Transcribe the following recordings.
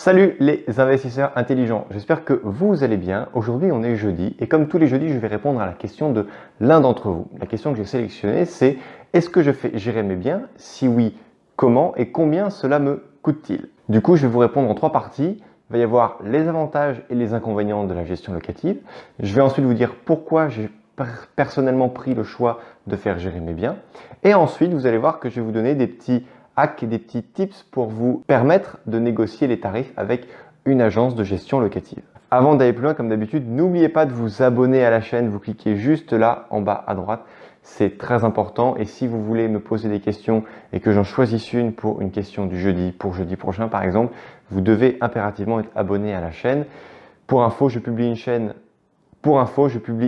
Salut les investisseurs intelligents, j'espère que vous allez bien. Aujourd'hui on est jeudi et comme tous les jeudis je vais répondre à la question de l'un d'entre vous. La question que j'ai sélectionnée c'est: est-ce que je fais gérer mes biens? Si oui, comment et combien cela me coûte-t-il? Du coup je vais vous répondre en trois parties. Il va y avoir les avantages et les inconvénients de la gestion locative. Je vais ensuite vous dire pourquoi j'ai personnellement pris le choix de faire gérer mes biens. Et ensuite vous allez voir que je vais vous donner des petits hacks et des petits tips pour vous permettre de négocier les tarifs avec une agence de gestion locative. Avant d'aller plus loin, comme d'habitude, n'oubliez pas de vous abonner à la chaîne. Vous cliquez juste là en bas à droite. C'est très important. Et si vous voulez me poser des questions et que j'en choisisse une pour une question du jeudi, pour jeudi prochain par exemple, vous devez impérativement être abonné à la chaîne. Pour info, je publie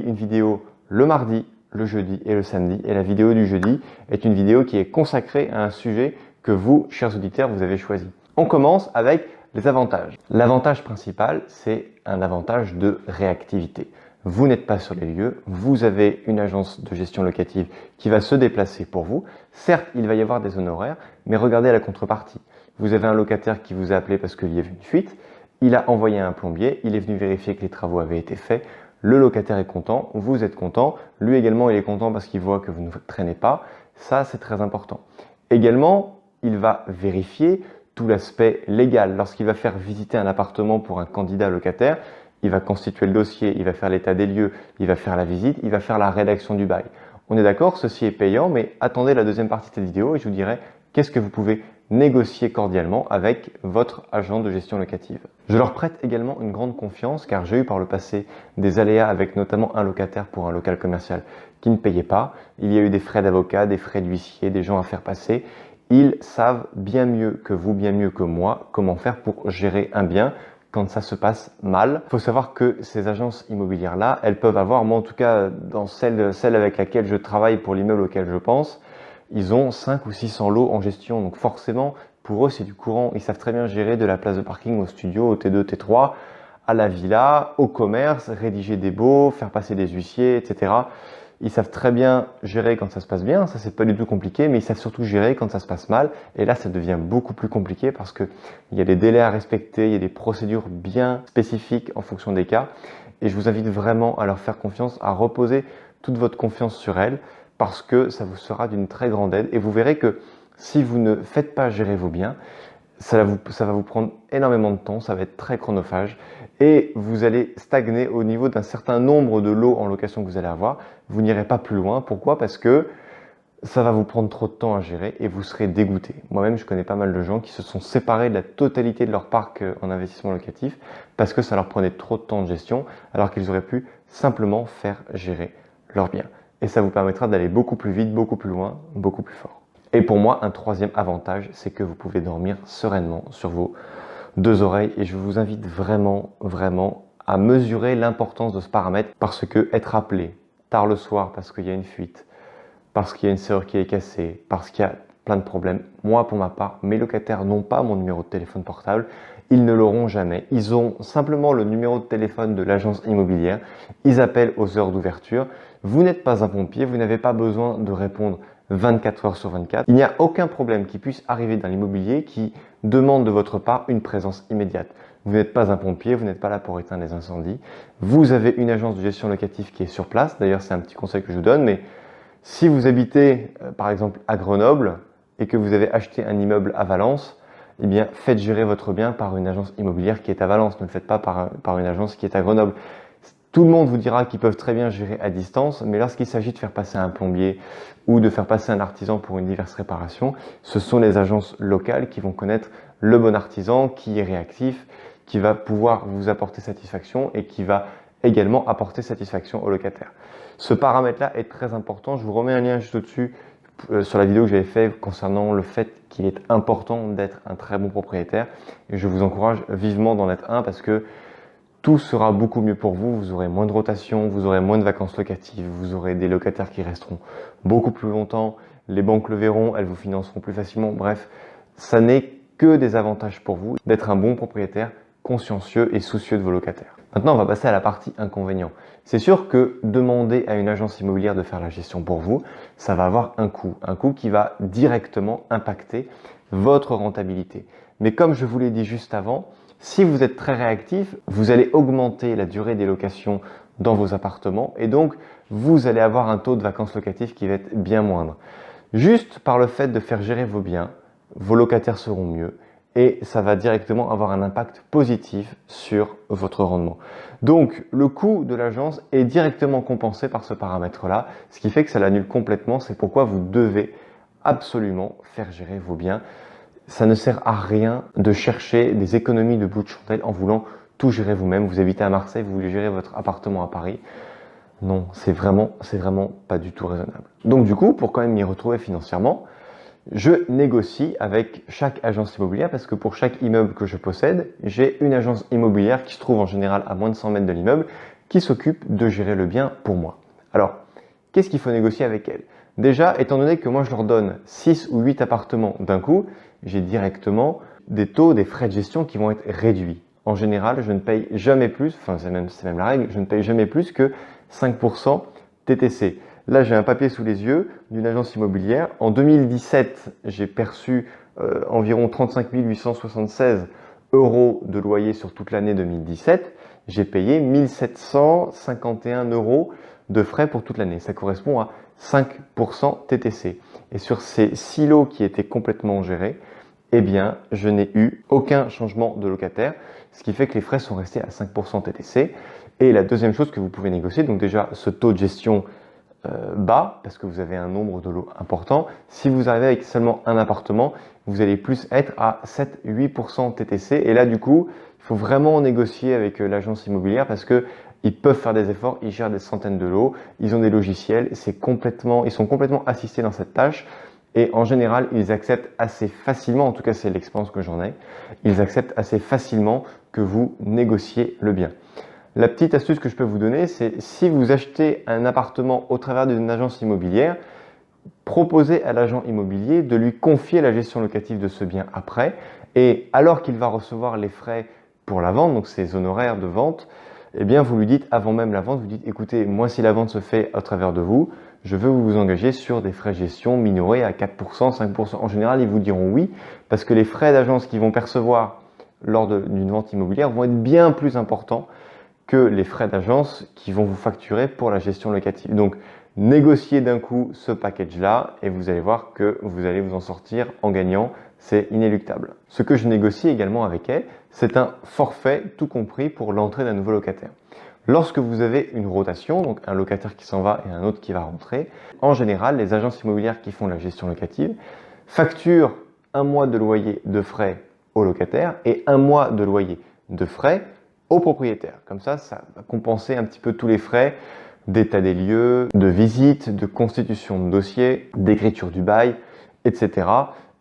une vidéo le mardi, le jeudi et le samedi. Et la vidéo du jeudi est une vidéo qui est consacrée à un sujet que vous, chers auditeurs, vous avez choisi. On commence avec les avantages. L'avantage principal, c'est un avantage de réactivité. Vous n'êtes pas sur les lieux, vous avez une agence de gestion locative qui va se déplacer pour vous. Certes, il va y avoir des honoraires, mais regardez la contrepartie. Vous avez un locataire qui vous a appelé parce qu'il y avait une fuite, il a envoyé un plombier, il est venu vérifier que les travaux avaient été faits, le locataire est content, vous êtes content, lui également il est content parce qu'il voit que vous ne traînez pas. Ça, c'est très important. Également, il va vérifier tout l'aspect légal. Lorsqu'il va faire visiter un appartement pour un candidat locataire, il va constituer le dossier, il va faire l'état des lieux, il va faire la visite, il va faire la rédaction du bail. On est d'accord, ceci est payant, mais attendez la deuxième partie de cette vidéo et je vous dirai qu'est-ce que vous pouvez négocier cordialement avec votre agent de gestion locative. Je leur prête également une grande confiance car j'ai eu par le passé des aléas avec notamment un locataire pour un local commercial qui ne payait pas. Il y a eu des frais d'avocat, des frais d'huissier, des gens à faire passer. Ils savent bien mieux que vous, bien mieux que moi, comment faire pour gérer un bien quand ça se passe mal. Il faut savoir que ces agences immobilières-là, elles peuvent avoir, moi en tout cas dans celle avec laquelle je travaille pour l'immeuble auquel je pense, ils ont 5 ou 600 lots en gestion. Donc forcément, pour eux, c'est du courant. Ils savent très bien gérer de la place de parking au studio, au T2, T3, à la villa, au commerce, rédiger des baux, faire passer des huissiers, etc. Ils savent très bien gérer quand ça se passe bien, ça c'est pas du tout compliqué, mais ils savent surtout gérer quand ça se passe mal. Et là, ça devient beaucoup plus compliqué parce qu'il y a des délais à respecter, il y a des procédures bien spécifiques en fonction des cas. Et je vous invite vraiment à leur faire confiance, à reposer toute votre confiance sur elles parce que ça vous sera d'une très grande aide. Et vous verrez que si vous ne faites pas gérer vos biens, ça va vous prendre énormément de temps, ça va être très chronophage et vous allez stagner au niveau d'un certain nombre de lots en location que vous allez avoir. Vous n'irez pas plus loin. Pourquoi? Parce que ça va vous prendre trop de temps à gérer et vous serez dégoûté. Moi-même, je connais pas mal de gens qui se sont séparés de la totalité de leur parc en investissement locatif parce que ça leur prenait trop de temps de gestion alors qu'ils auraient pu simplement faire gérer leurs biens. Et ça vous permettra d'aller beaucoup plus vite, beaucoup plus loin, beaucoup plus fort. Et pour moi, un troisième avantage, c'est que vous pouvez dormir sereinement sur vos deux oreilles. Et je vous invite vraiment, vraiment à mesurer l'importance de ce paramètre parce que être appelé tard le soir parce qu'il y a une fuite, parce qu'il y a une serrure qui est cassée, parce qu'il y a plein de problèmes. Moi, pour ma part, mes locataires n'ont pas mon numéro de téléphone portable. Ils ne l'auront jamais. Ils ont simplement le numéro de téléphone de l'agence immobilière. Ils appellent aux heures d'ouverture. Vous n'êtes pas un pompier. Vous n'avez pas besoin de répondre 24 heures sur 24. Il n'y a aucun problème qui puisse arriver dans l'immobilier qui demande de votre part une présence immédiate. Vous n'êtes pas un pompier, vous n'êtes pas là pour éteindre les incendies. Vous avez une agence de gestion locative qui est sur place. D'ailleurs, c'est un petit conseil que je vous donne, mais si vous habitez par exemple à Grenoble et que vous avez acheté un immeuble à Valence, eh bien faites gérer votre bien par une agence immobilière qui est à Valence. Ne le faites pas par une agence qui est à Grenoble. Tout le monde vous dira qu'ils peuvent très bien gérer à distance, mais lorsqu'il s'agit de faire passer un plombier ou de faire passer un artisan pour une diverse réparation, ce sont les agences locales qui vont connaître le bon artisan, qui est réactif, qui va pouvoir vous apporter satisfaction et qui va également apporter satisfaction au locataire. Ce paramètre-là est très important. Je vous remets un lien juste au-dessus sur la vidéo que j'avais fait concernant le fait qu'il est important d'être un très bon propriétaire. Et je vous encourage vivement d'en être un parce que tout sera beaucoup mieux pour vous. Vous aurez moins de rotation, vous aurez moins de vacances locatives, vous aurez des locataires qui resteront beaucoup plus longtemps. Les banques le verront, elles vous financeront plus facilement. Bref, ça n'est que des avantages pour vous d'être un bon propriétaire consciencieux et soucieux de vos locataires. Maintenant, on va passer à la partie inconvénient. C'est sûr que demander à une agence immobilière de faire la gestion pour vous, ça va avoir un coût qui va directement impacter votre rentabilité. Mais comme je vous l'ai dit juste avant, Si vous êtes très réactif, vous allez augmenter la durée des locations dans vos appartements et donc vous allez avoir un taux de vacances locatives qui va être bien moindre. Juste par le fait de faire gérer vos biens, vos locataires seront mieux et ça va directement avoir un impact positif sur votre rendement. Donc le coût de l'agence est directement compensé par ce paramètre-là, ce qui fait que ça l'annule complètement. C'est pourquoi vous devez absolument faire gérer vos biens. Ça ne sert à rien de chercher des économies de bout de chandelle en voulant tout gérer vous-même. Vous habitez à Marseille, vous voulez gérer votre appartement à Paris. Non, c'est vraiment pas du tout raisonnable. Donc du coup, pour quand même m'y retrouver financièrement, je négocie avec chaque agence immobilière parce que pour chaque immeuble que je possède, j'ai une agence immobilière qui se trouve en général à moins de 100 mètres de l'immeuble qui s'occupe de gérer le bien pour moi. Alors, qu'est-ce qu'il faut négocier avec elle? Déjà, étant donné que moi je leur donne 6 ou 8 appartements d'un coup, j'ai directement des taux, des frais de gestion qui vont être réduits. En général, je ne paye jamais plus, enfin c'est même la règle, je ne paye jamais plus que 5% TTC. Là, j'ai un papier sous les yeux d'une agence immobilière. En 2017, j'ai perçu environ 35 876 euros de loyer sur toute l'année 2017. J'ai payé 1751 euros de frais pour toute l'année. Ça correspond à 5% TTC. Et sur ces 6 lots qui étaient complètement gérés, eh bien, je n'ai eu aucun changement de locataire, ce qui fait que les frais sont restés à 5% TTC. Et la deuxième chose que vous pouvez négocier, donc déjà ce taux de gestion bas, parce que vous avez un nombre de lots important. Si vous arrivez avec seulement un appartement, vous allez plus être à 7-8% TTC. Et là, du coup, il faut vraiment négocier avec l'agence immobilière parce que ils peuvent faire des efforts, ils gèrent des centaines de lots, ils ont des logiciels, ils sont complètement assistés dans cette tâche. Et en général, ils acceptent assez facilement, en tout cas c'est l'expérience que j'en ai, ils acceptent assez facilement que vous négociez le bien. La petite astuce que je peux vous donner, c'est si vous achetez un appartement au travers d'une agence immobilière, proposez à l'agent immobilier de lui confier la gestion locative de ce bien après. Et alors qu'il va recevoir les frais pour la vente, donc ses honoraires de vente, eh bien vous lui dites avant même la vente, vous dites écoutez, moi si la vente se fait à travers de vous, je veux vous engager sur des frais de gestion minorés à 4%, 5%. En général, ils vous diront oui, parce que les frais d'agence qu'ils vont percevoir lors d'une vente immobilière vont être bien plus importants que les frais d'agence qui vont vous facturer pour la gestion locative. Donc, négociez d'un coup ce package-là et vous allez voir que vous allez vous en sortir en gagnant. C'est inéluctable. Ce que je négocie également avec elle, c'est un forfait tout compris pour l'entrée d'un nouveau locataire. Lorsque vous avez une rotation, donc un locataire qui s'en va et un autre qui va rentrer, en général, les agences immobilières qui font la gestion locative facturent un mois de loyer de frais au locataire et un mois de loyer de frais au propriétaire. Comme ça va compenser un petit peu tous les frais d'état des lieux, de visite, de constitution de dossier, d'écriture du bail, etc.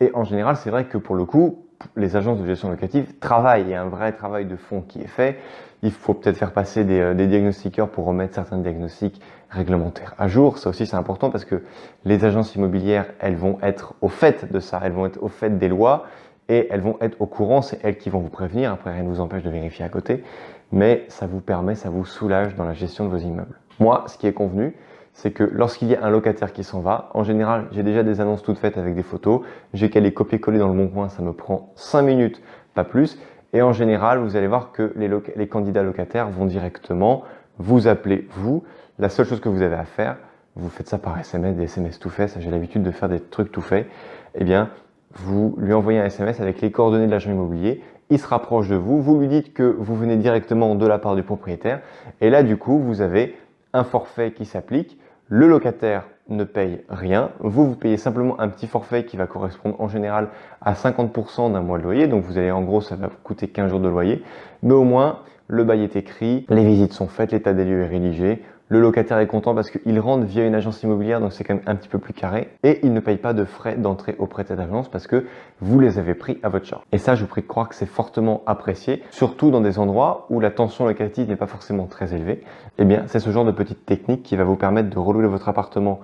Et en général, c'est vrai que pour le coup, les agences de gestion locative travaillent. Il y a un vrai travail de fond qui est fait. Il faut peut-être faire passer des diagnostiqueurs pour remettre certains diagnostics réglementaires à jour. Ça aussi, c'est important parce que les agences immobilières, elles vont être au fait de ça. Elles vont être au fait des lois et elles vont être au courant. C'est elles qui vont vous prévenir. Après, rien ne vous empêche de vérifier à côté. Mais ça vous permet, ça vous soulage dans la gestion de vos immeubles. Moi, ce qui est convenu, c'est que lorsqu'il y a un locataire qui s'en va, en général, j'ai déjà des annonces toutes faites avec des photos. J'ai qu'à les copier-coller dans le bon coin. Ça me prend 5 minutes, pas plus. Et en général, vous allez voir que les candidats locataires vont directement vous appeler, vous. La seule chose que vous avez à faire, vous faites ça par SMS, des SMS tout faits, ça j'ai l'habitude de faire des trucs tout faits, eh bien, vous lui envoyez un SMS avec les coordonnées de l'agent immobilier, il se rapproche de vous, vous lui dites que vous venez directement de la part du propriétaire, et là, du coup, vous avez un forfait qui s'applique, le locataire ne paye rien, vous payez simplement un petit forfait qui va correspondre en général à 50% d'un mois de loyer, donc vous allez en gros ça va vous coûter 15 jours de loyer, mais au moins le bail est écrit, les visites sont faites, l'état des lieux est rédigé, le locataire est content parce qu'il rentre via une agence immobilière, donc c'est quand même un petit peu plus carré, et il ne paye pas de frais d'entrée auprès de cette agence parce que vous les avez pris à votre charge. Et ça, je vous prie de croire que c'est fortement apprécié, surtout dans des endroits où la tension locative n'est pas forcément très élevée. Eh bien, c'est ce genre de petite technique qui va vous permettre de relouer votre appartement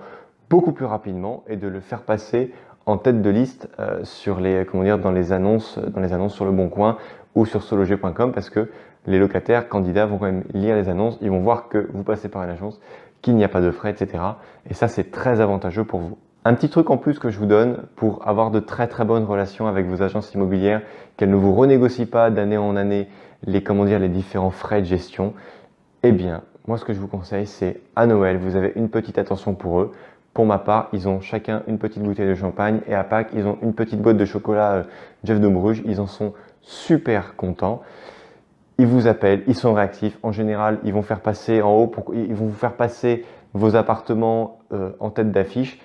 beaucoup plus rapidement et de le faire passer en tête de liste sur dans les annonces sur Le Bon Coin ou sur sologer.com parce que les locataires, candidats vont quand même lire les annonces, ils vont voir que vous passez par une agence, qu'il n'y a pas de frais, etc. Et ça, c'est très avantageux pour vous. Un petit truc en plus que je vous donne pour avoir de très très bonnes relations avec vos agences immobilières, qu'elles ne vous renégocient pas d'année en année les différents frais de gestion. Eh bien, moi ce que je vous conseille, c'est à Noël, vous avez une petite attention pour eux. Pour ma part, ils ont chacun une petite bouteille de champagne et à Pâques, ils ont une petite boîte de chocolat Jeff de Bruges. Ils en sont super contents. Ils vous appellent, ils sont réactifs. En général, ils vont faire passer en haut, ils vont vous faire passer vos appartements en tête d'affiche.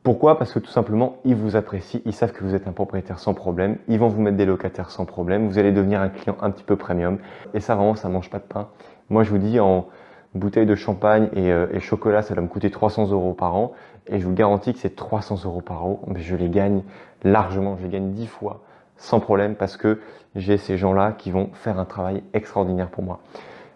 Pourquoi? Parce que tout simplement, ils vous apprécient, ils savent que vous êtes un propriétaire sans problème, ils vont vous mettre des locataires sans problème, vous allez devenir un client un petit peu premium. Et ça, vraiment, ça ne mange pas de pain. Moi, je vous dis, en bouteille de champagne et chocolat, ça va me coûter 300 € par an. Et je vous garantis que ces 300 € par an, mais je les gagne largement, je les gagne 10 fois sans problème parce que j'ai ces gens-là qui vont faire un travail extraordinaire pour moi.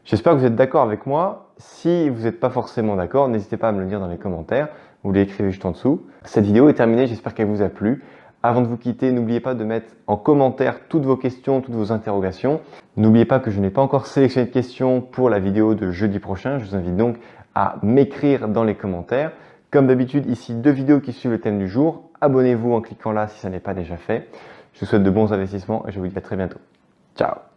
J'espère que vous êtes d'accord avec moi. Si vous n'êtes pas forcément d'accord, n'hésitez pas à me le dire dans les commentaires. Vous l'écrivez juste en dessous. Cette vidéo est terminée, j'espère qu'elle vous a plu. Avant de vous quitter, n'oubliez pas de mettre en commentaire toutes vos questions, toutes vos interrogations. N'oubliez pas que je n'ai pas encore sélectionné de questions pour la vidéo de jeudi prochain. Je vous invite donc à m'écrire dans les commentaires. Comme d'habitude, ici 2 vidéos qui suivent le thème du jour. Abonnez-vous en cliquant là si ça n'est pas déjà fait. Je vous souhaite de bons investissements et je vous dis à très bientôt. Ciao!